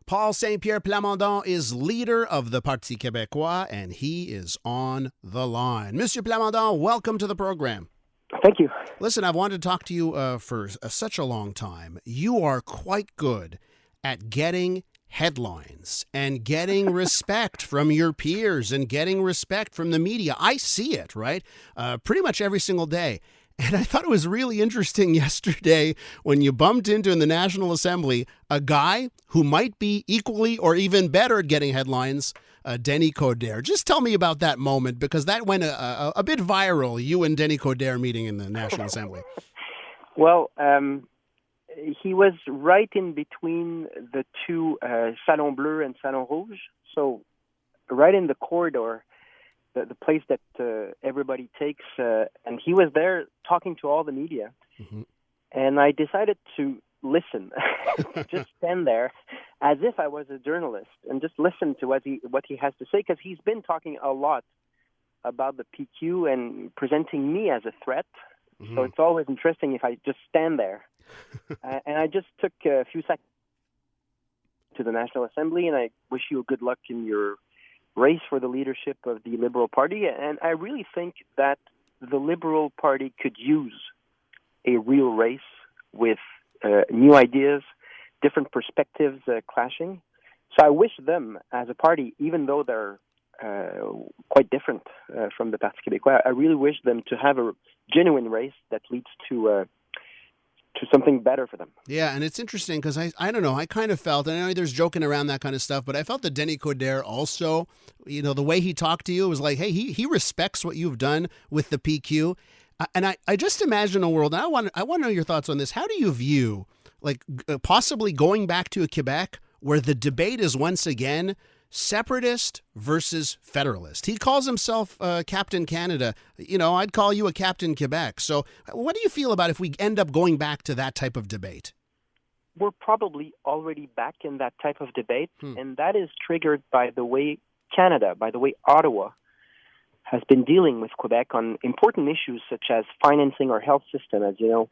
Paul St-Pierre Plamondon is leader of the Parti Québecois, and he is on the line. Monsieur Plamondon, welcome to the program. Thank you. Listen, I've wanted to talk to you for such a long time. You are quite good at getting headlines and getting respect from your peers and getting respect from the media. I see it, right? Pretty much every single day. And I thought it was really interesting yesterday when you bumped into in the National Assembly a guy who might be equally or even better at getting headlines, Denis Coderre. Just tell me about that moment, because that went a bit viral, you and Denis Coderre meeting in the National Assembly. Well, he was right in between the two Salon Bleu and Salon Rouge, so right in the corridor, the place that everybody takes, and he was there talking to all the media. Mm-hmm. And I decided to listen, just stand there as if I was a journalist and just listen to what he has to say, because he's been talking a lot about the PQ and presenting me as a threat. Mm-hmm. So it's always interesting if I just stand there. And I just took a few seconds to the National Assembly, and I wish you good luck in your race for the leadership of the Liberal Party. And I really think that the Liberal Party could use a real race with new ideas, different perspectives clashing. So I wish them as a party, even though they're quite different from the Parti Québecois, I really wish them to have a genuine race that leads to something better for them. Yeah, and it's interesting because I don't know, I kind of felt, and I know there's joking around that kind of stuff, but I felt that Denis Coderre also, you know, the way he talked to you was like, hey, he respects what you've done with the PQ. And I just imagine a world, and I want to know your thoughts on this. How do you view, like, possibly going back to a Quebec where the debate is once again separatist versus federalist? He calls himself Captain Canada. You know, I'd call you a Captain Quebec. So what do you feel about if we end up going back to that type of debate? We're probably already back in that type of debate, and that is triggered by the way Canada, by the way Ottawa has been dealing with Quebec on important issues such as financing our health system. As you know,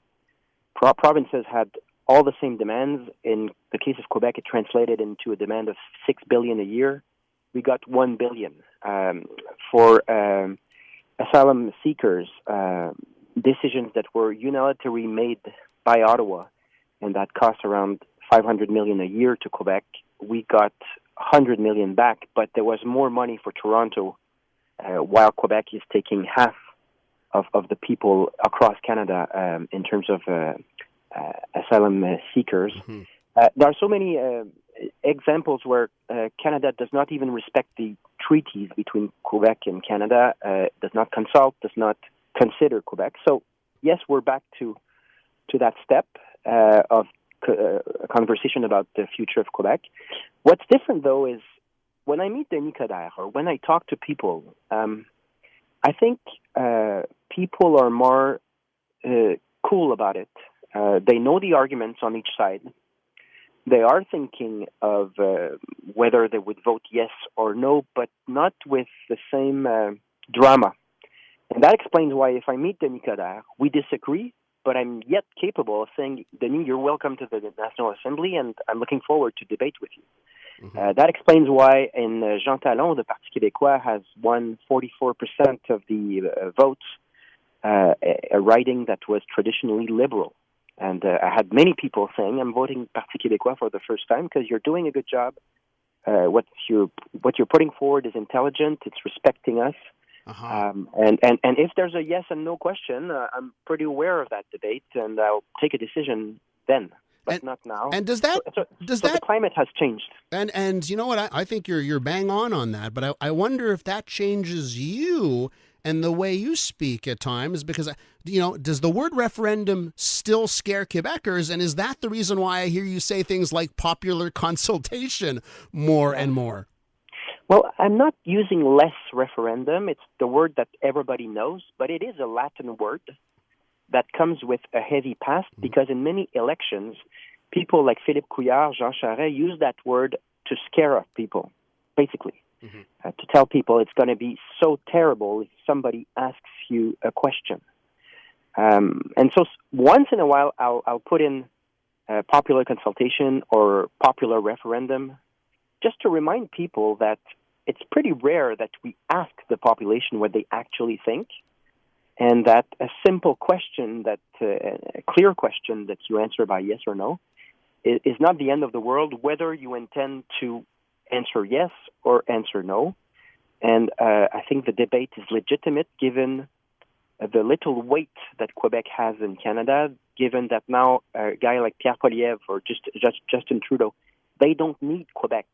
provinces had all the same demands. In the case of Quebec, it translated into a demand of $6 billion a year. We got $1 billion for asylum seekers. Decisions that were unilaterally made by Ottawa, and that cost around $500 million a year to Quebec. We got $100 million back, but there was more money for Toronto, while Quebec is taking half of the people across Canada in terms of asylum seekers. Mm-hmm. There are so many examples where Canada does not even respect the treaties between Quebec and Canada, does not consult, does not consider Quebec. So, yes, we're back to that step of a conversation about the future of Quebec. What's different, though, is when I meet Denis Coderre or when I talk to people, I think people are more cool about it. They know the arguments on each side. They are thinking of whether they would vote yes or no, but not with the same drama. And that explains why if I meet Denis Coderre, we disagree, but I'm yet capable of saying, Denis, you're welcome to the National Assembly, and I'm looking forward to debate with you. Mm-hmm. That explains why in Jean Talon, the Parti Québecois has won 44% of the votes, a riding that was traditionally liberal. And I had many people saying, I'm voting Parti Québécois for the first time because you're doing a good job. What you're putting forward is intelligent. It's respecting us. Uh-huh. And if there's a yes and no question, I'm pretty aware of that debate, and I'll take a decision then, but not now. And does that the climate has changed? And you know what? I think you're bang on that. But I wonder if that changes you and the way you speak at times, because, you know, does the word referendum still scare Quebecers? And is that the reason why I hear you say things like popular consultation more and more? Well, I'm not using less referendum. It's the word that everybody knows, but it is a Latin word that comes with a heavy past, because in many elections, people like Philippe Couillard, Jean Charest use that word to scare off people, basically. Mm-hmm. To tell people it's going to be so terrible if somebody asks you a question. And so once in a while, I'll put in popular consultation or popular referendum, just to remind people that it's pretty rare that we ask the population what they actually think, and that a simple question, a clear question that you answer by yes or no, is not the end of the world, whether you intend to answer yes or answer no. And I think the debate is legitimate given the little weight that Quebec has in Canada, given that now a guy like Pierre Poilievre or Justin Trudeau, they don't need Quebec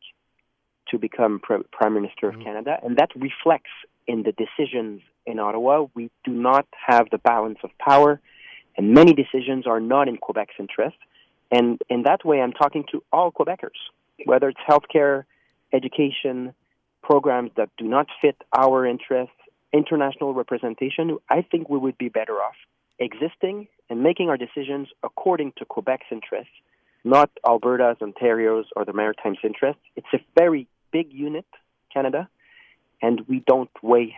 to become Prime Minister of Canada, and that reflects in the decisions in Ottawa. We do not have the balance of power, and many decisions are not in Quebec's interest. And in that way, I'm talking to all Quebecers, whether it's healthcare, education, programs that do not fit our interests, international representation. I think we would be better off existing and making our decisions according to Quebec's interests, not Alberta's, Ontario's, or the Maritimes' interests. It's a very big unit, Canada, and we don't weigh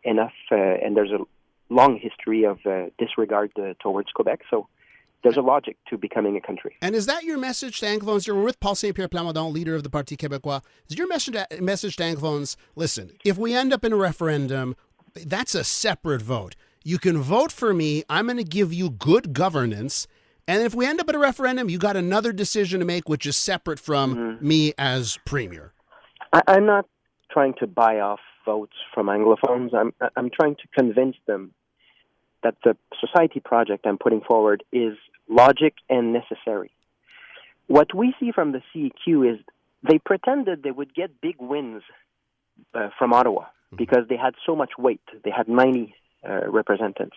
enough, and there's a long history of disregard towards Quebec, so there's a logic to becoming a country. And is that your message to Anglophones? You're with Paul St-Pierre Plamondon, leader of the Parti Québecois. Is your message to Anglophones, listen, if we end up in a referendum, that's a separate vote. You can vote for me. I'm going to give you good governance. And if we end up at a referendum, you got another decision to make, which is separate from me as premier. I'm not trying to buy off votes from Anglophones. I'm trying to convince them that the society project I'm putting forward is logic and necessary. What we see from the CEQ is they pretended they would get big wins from Ottawa because they had so much weight. They had 90 representatives,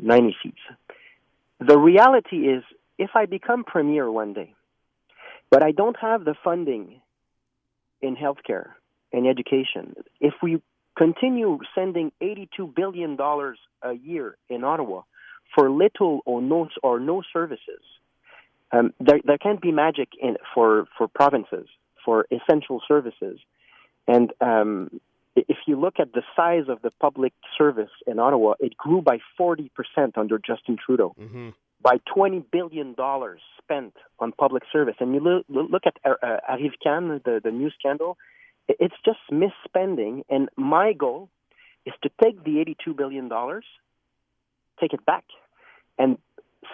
90 seats. The reality is, if I become premier one day, but I don't have the funding in healthcare and education, if we continue sending $82 billion a year in Ottawa for little or no services, there can't be magic for provinces, for essential services. And if you look at the size of the public service in Ottawa, it grew by 40% under Justin Trudeau, by $20 billion spent on public service. And you look at Arrive-Can, the news scandal, it's just misspending. And my goal is to take the $82 billion, take it back, and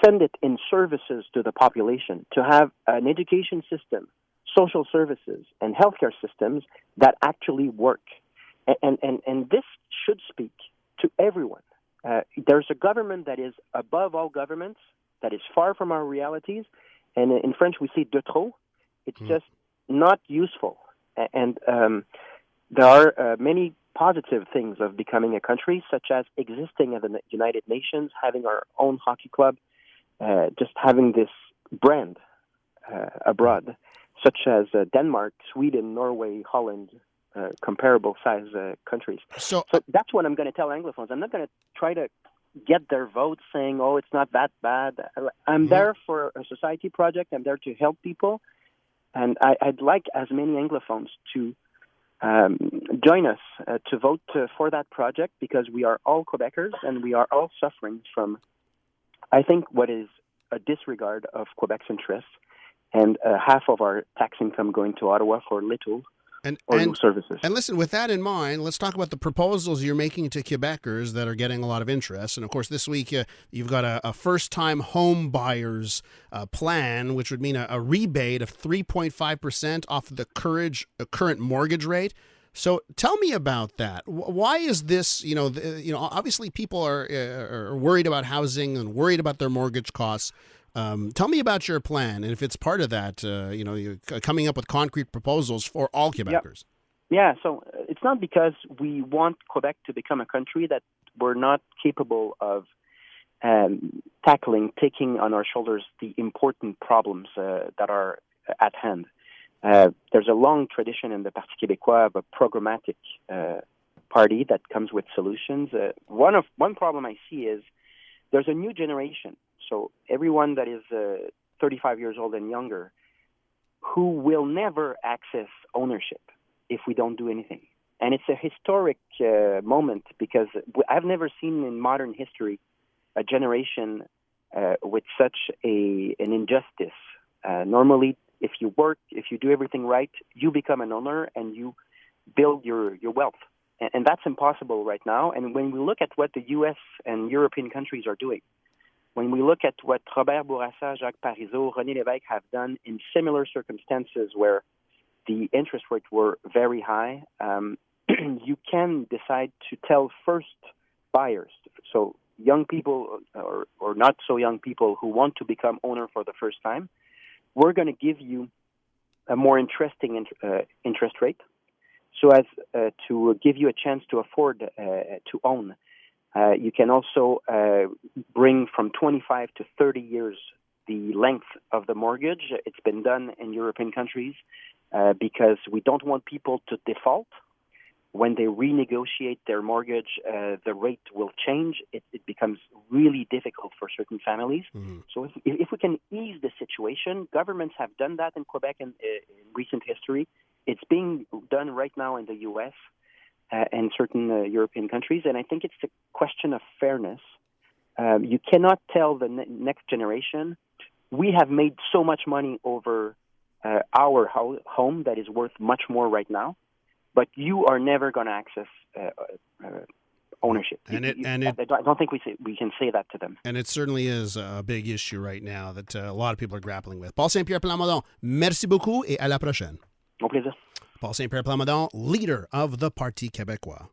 send it in services to the population, to have an education system, social services, and healthcare systems that actually work. And this should speak to everyone. There's a government that is above all governments, that is far from our realities, and in French we say de trop. It's just not useful. And there are many positive things of becoming a country, such as existing at the United Nations, having our own hockey club, just having this brand abroad, such as Denmark, Sweden, Norway, Holland, comparable size countries. So that's what I'm going to tell Anglophones. I'm not going to try to get their votes saying, oh, it's not that bad. I'm there for a society project. I'm there to help people. And I'd like as many Anglophones to join us to vote for that project, because we are all Quebecers and we are all suffering from, I think, what is a disregard of Quebec's interests, and half of our tax income going to Ottawa for little or no services. And listen, with that in mind, let's talk about the proposals you're making to Quebecers that are getting a lot of interest. And of course, this week you've got a first-time home buyers plan, which would mean a rebate of 3.5% off the current mortgage rate. So tell me about that. Why is this? Obviously people are worried about housing and worried about their mortgage costs. Tell me about your plan, and if it's part of that, you're coming up with concrete proposals for all Quebecers. Yeah, so it's not because we want Quebec to become a country that we're not capable of taking on our shoulders the important problems that are at hand. There's a long tradition in the Parti Québecois of a programmatic party that comes with solutions. One problem I see is there's a new generation. So everyone that is 35 years old and younger, who will never access ownership if we don't do anything. And it's a historic moment, because I've never seen in modern history a generation with such an injustice. Normally, if you work, if you do everything right, you become an owner and you build your wealth. And that's impossible right now. And when we look at what the U.S. and European countries are doing, when we look at what Robert Bourassa, Jacques Parizeau, René Lévesque have done in similar circumstances where the interest rates were very high, you can decide to tell first buyers, so young people or not so young people who want to become owner for the first time, we're going to give you a more interesting interest rate so as to give you a chance to afford to own. You can also bring from 25 to 30 years the length of the mortgage. It's been done in European countries because we don't want people to default. When they renegotiate their mortgage, the rate will change. It becomes really difficult for certain families. Mm-hmm. So if we can ease the situation, governments have done that in Quebec in recent history. It's being done right now in the U.S. And certain European countries, and I think it's a question of fairness. You cannot tell the next generation, we have made so much money over our home that is worth much more right now, but you are never going to access ownership. I don't think we can say that to them. And it certainly is a big issue right now that a lot of people are grappling with. Paul St-Pierre Plamondon, merci beaucoup et à la prochaine. Au plaisir. Paul St-Pierre Plamondon, leader of the Parti Québecois.